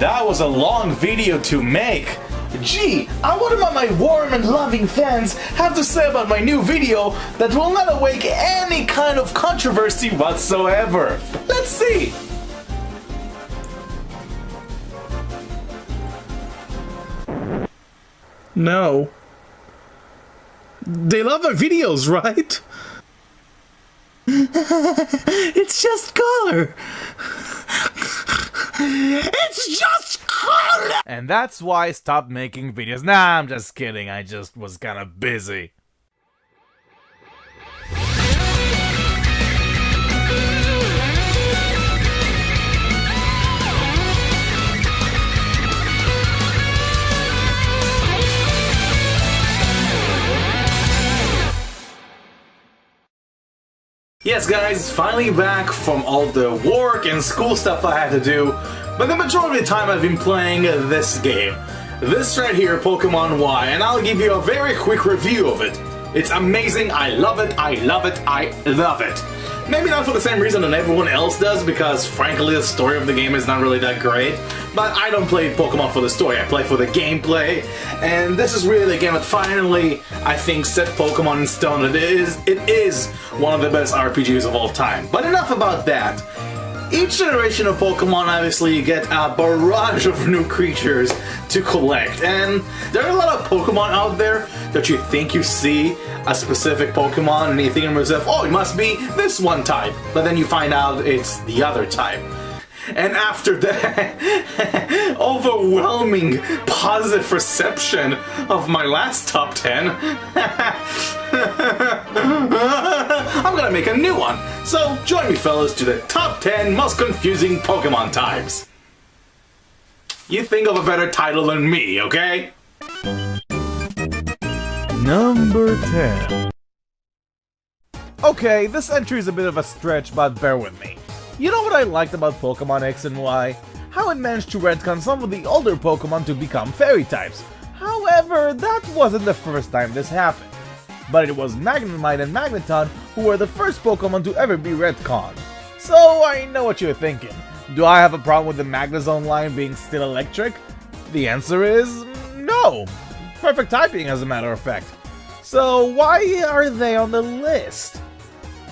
That was a long video to make. Gee, I wonder what my warm and loving fans have to say about my new video that will not awake any kind of controversy whatsoever. Let's see. No. They love my videos, right? It's just color. It's just color! And that's why I stopped making videos. Nah, I'm just kidding. I just was kind of busy. Yes guys, finally back from all the work and school stuff I had to do, but the majority of the time I've been playing this game. This right here, Pokemon Y, and I'll give you a very quick review of it. It's amazing, I love it, I love it, I love it. Maybe not for the same reason that everyone else does, because frankly the story of the game is not really that great. But I don't play Pokemon for the story, I play for the gameplay. And this is really the game that finally, I think, set Pokemon in stone. It is one of the best RPGs of all time. But enough about that. Each generation of Pokemon, obviously, you get a barrage of new creatures to collect. And there are a lot of Pokemon out there that you think you see a specific Pokemon and you think to yourself, oh, it must be this one type. But then you find out it's the other type. And after that overwhelming positive reception of my last top 10, I'm gonna make a new one. So join me fellas to the top 10 most confusing Pokemon types. You think of a better title than me, okay? Number 10. Okay, this entry is a bit of a stretch, but bear with me. You know what I liked about Pokemon X and Y? How it managed to retcon some of the older Pokemon to become fairy types. However, that wasn't the first time this happened. But it was Magnemite and Magneton who were the first Pokemon to ever be retconned. So I know what you're thinking. Do I have a problem with the Magnezone line being still electric? The answer is no. Perfect typing, as a matter of fact. So why are they on the list?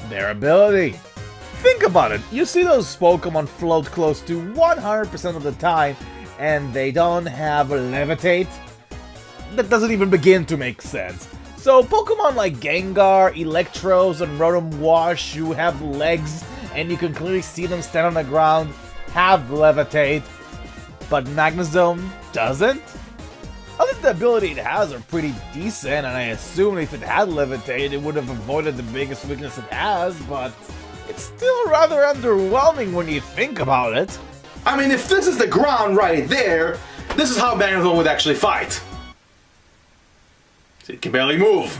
Their ability. Think about it, you see those Pokemon float close to 100% of the time, and they don't have Levitate? That doesn't even begin to make sense. So Pokemon like Gengar, Electros, and Rotom Wash, who have legs, and you can clearly see them stand on the ground, have Levitate, but Magnezone doesn't? I think the ability it has are pretty decent, and I assume if it had Levitate, it would have avoided the biggest weakness it has, but it's still rather underwhelming when you think about it. I mean, if this is the ground right there, this is how Magnezone would actually fight. It can barely move.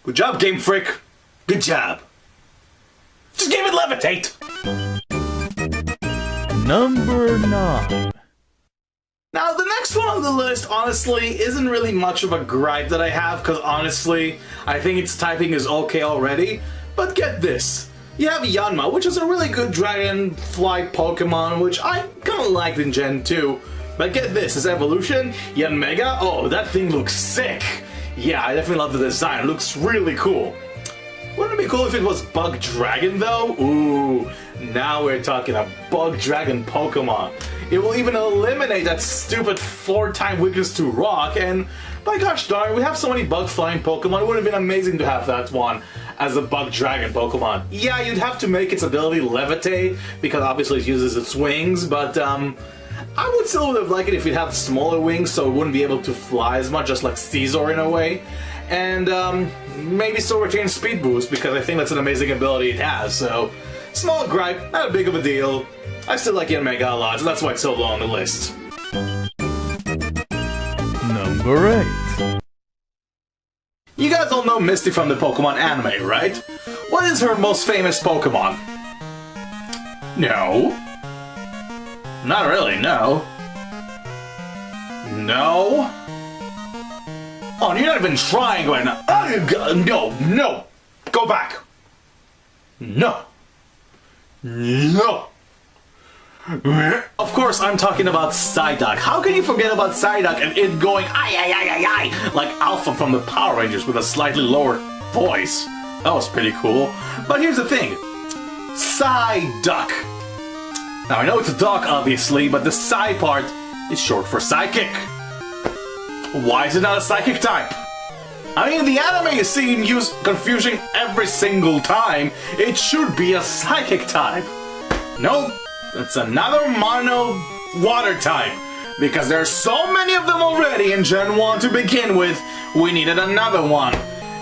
Good job, Game Freak. Good job. Just give it Levitate. Number 9. Now, the next one on the list, honestly, isn't really much of a gripe that I have, because honestly, I think its typing is okay already. But get this, you have Yanma, which is a really good dragonfly Pokemon, which I kinda liked in Gen 2. But get this, his evolution, Yanmega, oh, that thing looks sick! Yeah, I definitely love the design, it looks really cool. Wouldn't it be cool if it was Bug Dragon though? Ooh, now we're talking a Bug Dragon Pokemon. It will even eliminate that stupid 4-time weakness to Rock, and by gosh darn, we have so many Bug Flying Pokemon, it would have been amazing to have that one as a Bug Dragon Pokemon. Yeah, you'd have to make its ability Levitate, because obviously it uses its wings, but I would still would have liked it if it had smaller wings so it wouldn't be able to fly as much, just like Caesar in a way. And maybe still retain Speed Boost, because I think that's an amazing ability it has, so small gripe, not a big of a deal. I still like Yanmega a lot, so that's why it's so low on the list. Number 8. You guys all know Misty from the Pokemon anime, right? What is her most famous Pokemon? No. Not really, no. No? Oh, you're not even trying right now. No, no. Go back. No. No. Of course, I'm talking about Psyduck. How can you forget about Psyduck and it going ay like Alpha from the Power Rangers with a slightly lower voice? That was pretty cool. But here's the thing. Psyduck. Now I know it's a duck, obviously, but the Psy part is short for Psychic. Why is it not a Psychic type? I mean, in the anime you see him use Confusion every single time. It should be a Psychic type. Nope, it's another mono water type. Because there's so many of them already in Gen 1 to begin with, we needed another one.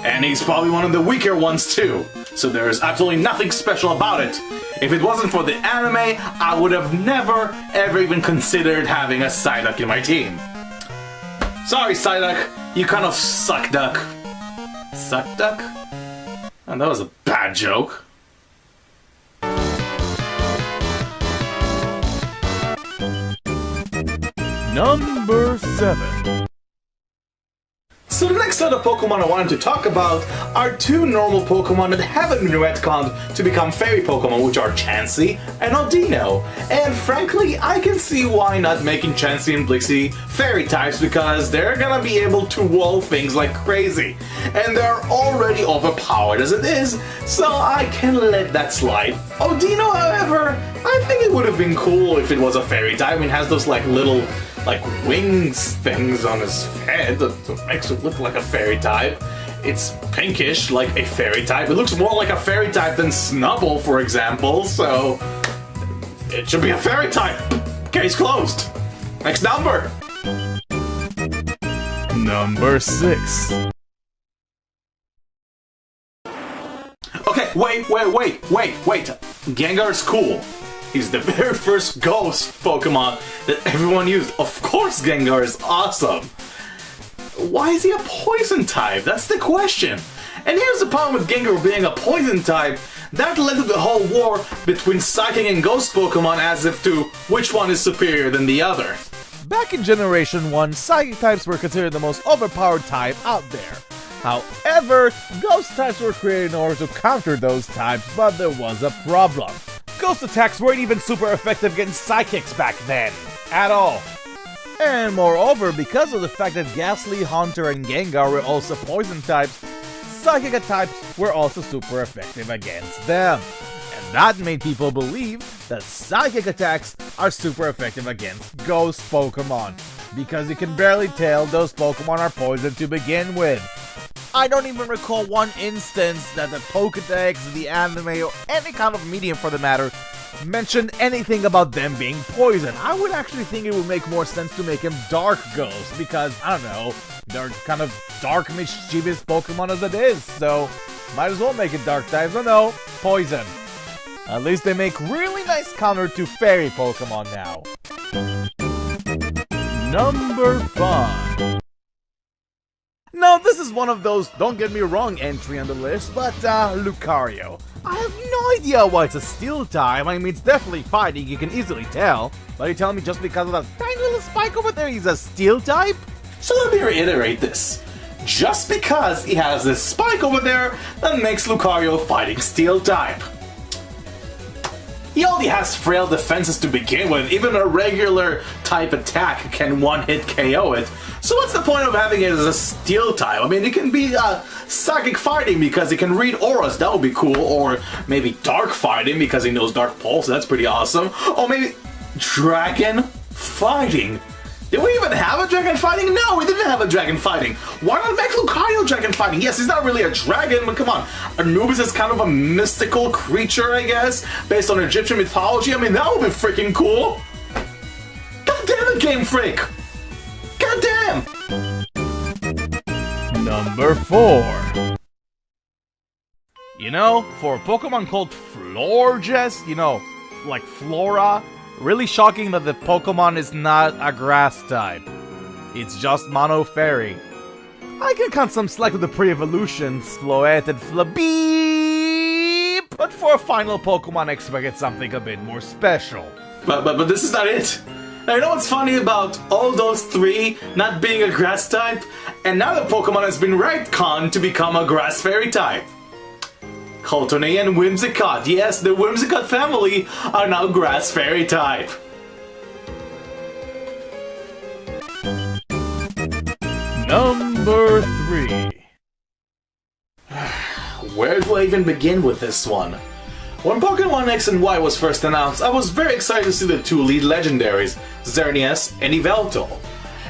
And he's probably one of the weaker ones too. So there's absolutely nothing special about it. If it wasn't for the anime, I would have never ever even considered having a Psyduck in my team. Sorry Psyduck, you kind of suck duck. Suck duck? Oh, that was a bad joke. Number 7. So the next set of Pokemon I wanted to talk about are two normal Pokemon that haven't been retconned to become fairy Pokemon, which are Chansey and Audino. And frankly, I can see why not making Chansey and Blixie fairy types, because they're gonna be able to wall things like crazy. And they're already overpowered as it is, so I can let that slide. Audino, however, I think it would have been cool if it was a fairy type. I mean, it has those like little wings things on his head that makes it look like a fairy type. It's pinkish like a fairy type. It looks more like a fairy type than Snubbull, for example, so it should be a fairy type. Case closed. Next number. Number 6. Okay, wait. Gengar's cool. He's the very first ghost Pokemon that everyone used. Of course Gengar is awesome. Why is he a poison type? That's the question. And here's the problem with Gengar being a poison type. That led to the whole war between Psychic and Ghost Pokemon as if to which one is superior than the other. Back in Generation 1, Psychic types were considered the most overpowered type out there. However, Ghost types were created in order to counter those types, but there was a problem. Ghost attacks weren't even super effective against Psychics back then. At all. And moreover, because of the fact that Ghastly, Haunter, and Gengar were also poison types, Psychic types were also super effective against them. And that made people believe that Psychic attacks are super effective against Ghost Pokemon, because you can barely tell those Pokemon are poison to begin with. I don't even recall one instance that the Pokédex, the anime, or any kind of medium for the matter, mentioned anything about them being poison. I would actually think it would make more sense to make him Dark Ghost, because, I don't know, they're kind of dark, mischievous Pokemon as it is, so might as well make it Dark types. Oh no, poison. At least they make really nice counter to Fairy Pokemon now. Number 5. Now, this is one of those, don't get me wrong, entry on the list, but, Lucario. I have no idea why it's a Steel type. I mean, it's definitely fighting, you can easily tell. But you telling me just because of that tiny little spike over there, he's a Steel type? So let me reiterate this. Just because he has this spike over there, that makes Lucario fighting Steel type. He already has frail defenses to begin with. Even a regular type attack can one-hit KO it. So what's the point of having it as a Steel type? I mean, it can be Psychic fighting because he can read auras. That would be cool. Or maybe Dark fighting because he knows Dark Pulse. That's pretty awesome. Or maybe Dragon fighting. Did we even have a Dragon fighting? No, we didn't have a Dragon fighting. Why not make Lucario Dragon fighting? Yes, he's not really a dragon, but come on. Anubis is kind of a mystical creature, I guess, based on Egyptian mythology. I mean, that would be freaking cool. God damn it, Game Freak. God damn. Number 4. You know, for a Pokemon called Florges, you know, like Flora, really shocking that the Pokemon is not a grass type. It's just Mono Fairy. I can cut some slack with the pre-evolutions, Floette and Flabeep, but for a final Pokemon I expected something a bit more special. But this is not it. Now, you know what's funny about all those three not being a grass type? And now the Pokemon has been retconned to become a grass fairy type. Cotoné and Whimsicott. Yes, the Whimsicott family are now Grass Fairy type. Number 3. Where do I even begin with this one? When Pokemon X and Y was first announced, I was very excited to see the 2 lead legendaries, Xerneas and Yveltal.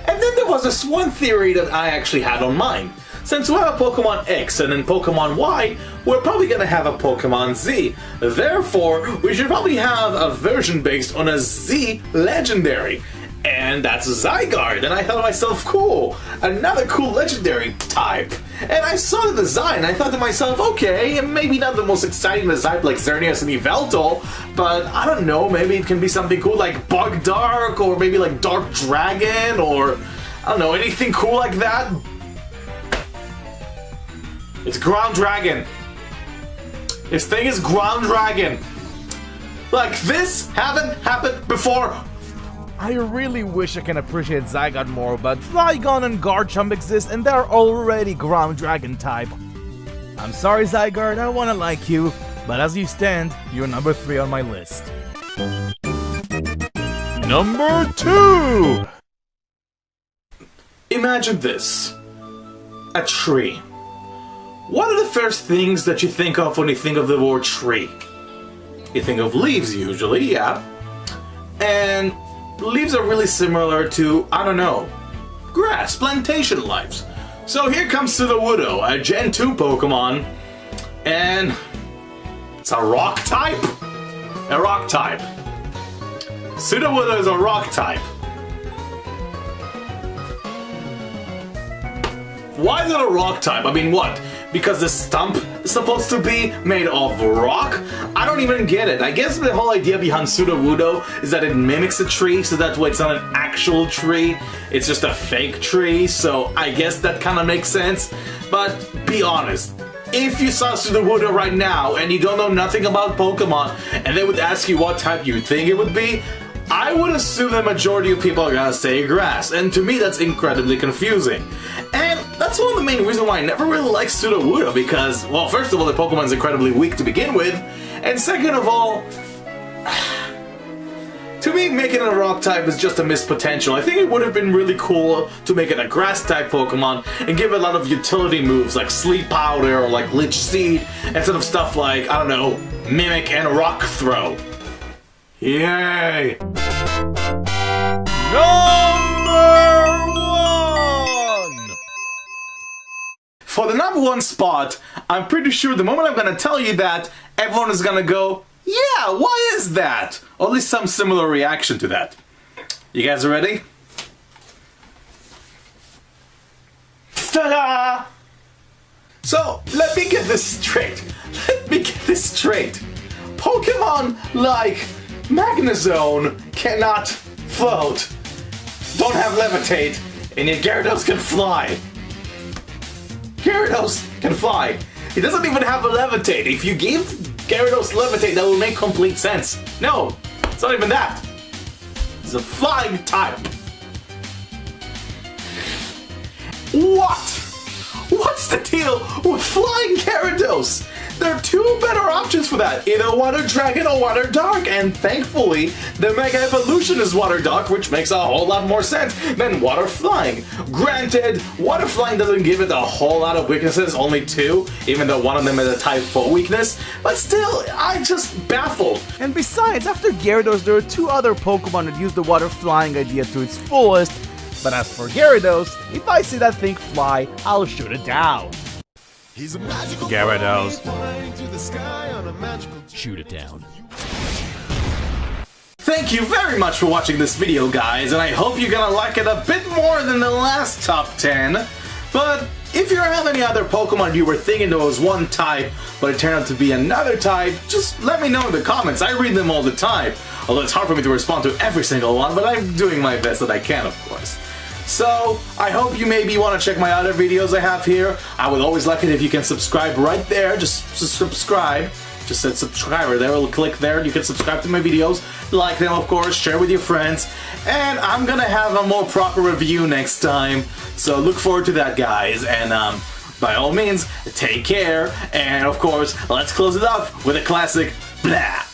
And then there was this one theory that I actually had on mind. Since we have a Pokemon X and in Pokemon Y, we're probably gonna have a Pokemon Z. Therefore, we should probably have a version based on a Z legendary. And that's Zygarde, and I thought to myself, cool, another cool legendary type. And I saw the design, and I thought to myself, okay, maybe not the most exciting design like Xerneas and Yveltal, but I don't know, maybe it can be something cool like Bug Dark, or maybe like Dark Dragon, or I don't know, anything cool like that. It's Ground Dragon. This thing is Ground Dragon. Like, this haven't happened before. I really wish I can appreciate Zygarde more, but Flygon and Garchomp exist and they're already Ground Dragon type. I'm sorry Zygarde, I wanna like you, but as you stand, you're number 3 on my list. Number 2! Imagine this. A tree. What are the first things that you think of when you think of the word tree? You think of leaves usually, yeah. And leaves are really similar to, I don't know, grass, plantation lives. So here comes Sudowoodo, a Gen 2 Pokemon, and it's a rock type? A rock type. Sudowoodo is a rock type. Why is it a rock type? I mean, what? Because the stump is supposed to be made of rock? I don't even get it. I guess the whole idea behind Sudowoodo is that it mimics a tree, so that way it's not an actual tree. It's just a fake tree, so I guess that kind of makes sense. But be honest, if you saw Sudowoodo right now and you don't know nothing about Pokemon, and they would ask you what type you think it would be, I would assume the majority of people are gonna say grass, and to me that's incredibly confusing. And that's one of the main reasons why I never really liked Sudowoodo, because, well, first of all, the Pokemon's incredibly weak to begin with, and second of all, to me, making it a rock type is just a missed potential. I think it would have been really cool to make it a grass type Pokemon and give it a lot of utility moves like Sleep Powder or like Lich Seed, instead of stuff like, I don't know, Mimic and Rock Throw. Yay! Number 1! For the number 1 spot, I'm pretty sure the moment I'm gonna tell you that, everyone is gonna go, yeah, why is that? Or at least some similar reaction to that. You guys ready? Ta-da! So, let me get this straight. Pokemon like Magnezone cannot float, don't have levitate, and yet Gyarados can fly. Gyarados can fly. He doesn't even have a levitate. If you gave Gyarados levitate, that would make complete sense. No, it's not even that. It's a flying type. What? What's the deal with flying Gyarados? There are 2 better options for that, either Water Dragon or Water Dark, and thankfully, the Mega Evolution is Water Dark, which makes a whole lot more sense than Water Flying. Granted, Water Flying doesn't give it a whole lot of weaknesses, only 2, even though one of them is a Type 4 weakness, but still, I'm just baffled. And besides, after Gyarados, there are 2 other Pokemon that use the Water Flying idea to its fullest, but as for Gyarados, if I see that thing fly, I'll shoot it down. He's a magical Gyarados. flying through the sky on a magical Shoot it down. Thank you very much for watching this video, guys, and I hope you're gonna like it a bit more than the last top 10. But if you have any other Pokemon you were thinking there was one type, but it turned out to be another type, just let me know in the comments. I read them all the time, although it's hard for me to respond to every single one, but I'm doing my best that I can, of course. So, I hope you maybe want to check my other videos I have here. I would always like it if you can subscribe right there. Just subscribe. Just said subscriber there. We'll click there. You can subscribe to my videos. Like them, of course. Share with your friends. And I'm gonna have a more proper review next time. So look forward to that, guys. And by all means, take care, and of course, let's close it off with a classic blah.